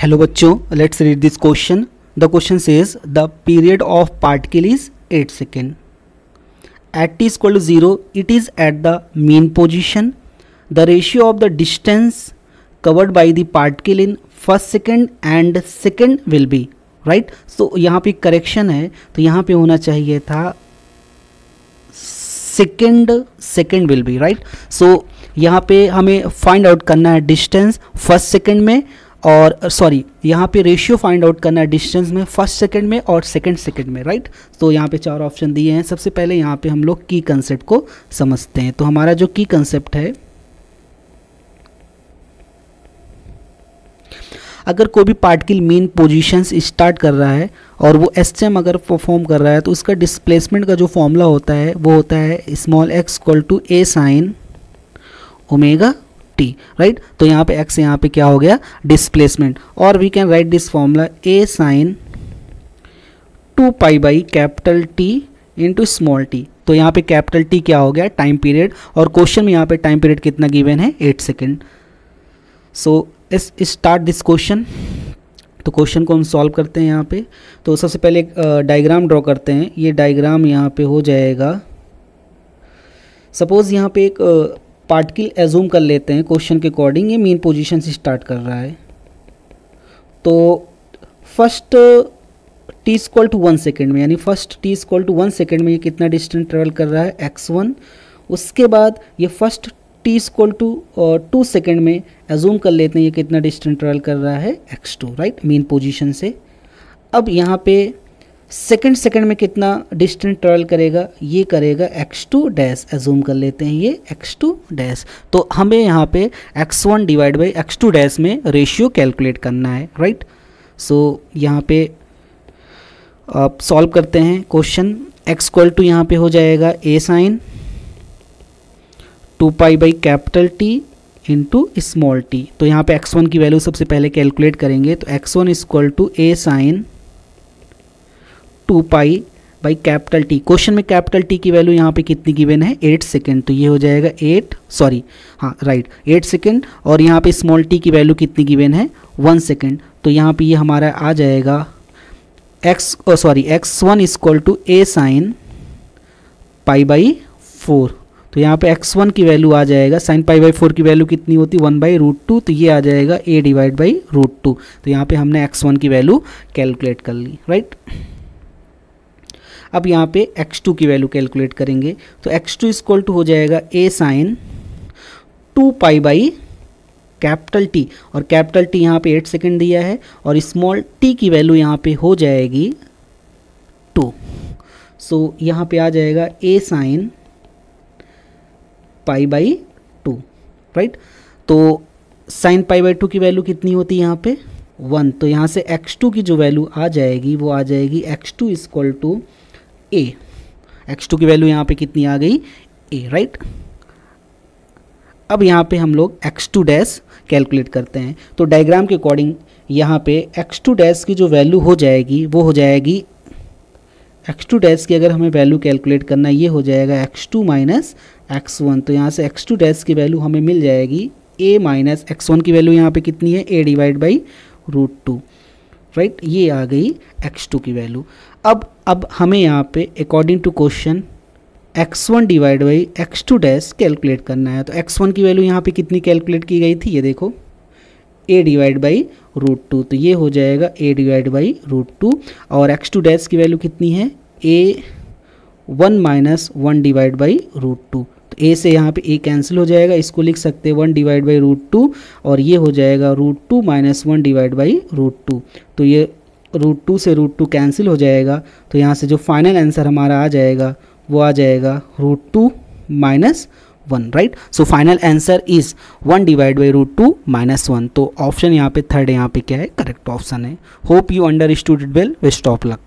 Hello बच्चों, let's read this question. The question says the period of particle is 8 second. At t is equal to 0, it is at the mean position. The ratio of the distance covered by the particle in first second and second will be right. So यहाँ पे correction है, तो यहाँ पे होना चाहिए था second will be right. सो यहाँ पे हमें फाइंड आउट करना है डिस्टेंस फर्स्ट सेकेंड में, और सॉरी यहाँ पे रेशियो फाइंड आउट करना है डिस्टेंस में फर्स्ट सेकंड में और सेकंड में राइट. तो यहाँ पे चार ऑप्शन दिए हैं. सबसे पहले यहाँ पे हम लोग की कंसेप्ट को समझते हैं. तो हमारा जो की कंसेप्ट है, अगर कोई भी पार्टिकल मीन पोजीशंस स्टार्ट कर रहा है और वो एसएम अगर परफॉर्म कर रहा है, तो उसका डिस्प्लेसमेंट का जो फॉर्मूला होता है वो होता है small x equal to a sine omega t right. तो यहाँ पे x यहाँ पे क्या हो गया डिस्प्लेसमेंट, और we can write this formula a sine 2 pi by capital T into small t. तो यहाँ पे कैपिटल टी क्या हो गया टाइम पीरियड, और क्वेश्चन में यहाँ पे टाइम पीरियड कितना गिवन है 8 second. So start this question. तो क्वेश्चन को हम सॉल्व करते हैं यहाँ पे. तो सबसे पहले एक डायग्राम ड्रॉ करते हैं. ये डायग्राम यहाँ पे हो जाएगा, सपोज यहाँ पे एक पार्टिकल एज्यूम कर लेते हैं क्वेश्चन के अकॉर्डिंग. ये मीन पोजीशन से स्टार्ट कर रहा है. तो first t equal to 1 second में, यानी first t equal to 1 second में ये कितना डिस्टेंस ट्रेवल कर रहा है x1. उसके बाद ये first t equal to 2 second में एज्यूम कर लेते हैं ये कितना डिस्टेंस ट्रेवल कर रहा है x2 राइट मीन पोजीशन से. अब यहाँ पे सेकंड में कितना डिस्टेंस ट्रेवल करेगा, ये करेगा x2 डैश एज्यूम कर लेते हैं ये x2 डैश. तो हमें यहाँ पे x1 divide by x2 dash में रेशियो कैलकुलेट करना है राइट. सो यहाँ पे आप सॉल्व करते हैं क्वेश्चन. x इक्वल टू यहाँ पे हो जाएगा a sine 2 pi by capital T into small t. तो यहाँ पे x1 की वैल्यू सबसे पहले कैलकुलेट करेंगे. तो x1 equal to a sine 2 pi by capital T. Question में कैपिटल टी की वैल्यू यहाँ पे कितनी गिवन है 8 सेकेंड. तो ये हो जाएगा 8 सेकेंड. और यहाँ पे स्मॉल टी की वैल्यू कितनी गिवन है 1 सेकेंड. तो यहाँ पे ये हमारा आ जाएगा x1 equal to a sine pi by 4. तो यहाँ पे x1 की वैल्यू आ जाएगा साइन पाई बाई 4 की वैल्यू कितनी होती है 1/√2. तो ये आ जाएगा a डिवाइड बाई √2. तो यहाँ पे हमने x1 की वैल्यू कैलकुलेट कर ली राइट. अब यहाँ पे x2 की वैल्यू कैलकुलेट करेंगे. तो x2 इक्वल टू हो जाएगा a sine 2 pi by capital T, और कैपिटल टी यहाँ पे 8 सेकेंड दिया है, और स्मॉल t की वैल्यू यहाँ पे हो जाएगी 2. सो यहाँ पे आ जाएगा a sine pi by 2 right. तो साइन पाई बाई 2 की वैल्यू कितनी होती है यहाँ पे 1. तो यहाँ से x2 की जो वैल्यू आ जाएगी वो आ जाएगी x2 equal to a. x2 की वैल्यू यहाँ पे कितनी आ गई a राइट. अब यहाँ पे हम लोग x2 डैश कैलकुलेट करते हैं. तो डायग्राम के अकॉर्डिंग यहाँ पे x2 डैश की जो वैल्यू हो जाएगी वो हो जाएगी x2 डैश की अगर हमें वैल्यू कैलकुलेट करना ये हो जाएगा x2 माइनस x1. तो यहाँ से x2 डैश की वैल्यू हमें मिल जाएगी a माइनस x1 की वैल्यू यहाँ पे कितनी है a डिवाइड बाई √2 राइट. ये आ गई x2 की वैल्यू. अब हमें यहाँ पे according to question x1 divide by x2 dash calculate करना है. तो x1 की वैल्यू यहाँ पे कितनी कैलकुलेट की गई थी, ये देखो a डिवाइड बाई √2. तो ये हो जाएगा a डिवाइड बाई √2. और x2 डैश की वैल्यू कितनी है a1 माइनस 1 डिवाइड बाई √2. तो a से यहाँ पे a कैंसिल हो जाएगा, इसको लिख सकते हैं 1 डिवाइड बाई √2, और ये हो जाएगा √2 माइनस 1 डिवाइड बाई √2. तो ये √2 से √2 कैंसिल हो जाएगा. तो यहाँ से जो फाइनल आंसर हमारा आ जाएगा वो आ जाएगा √2 minus 1 right. So final answer is 1 divide by √2 minus 1. तो ऑप्शन यहाँ पे थर्ड यहाँ पे क्या है करेक्ट ऑप्शन है. Hope you understood it well. Best of luck.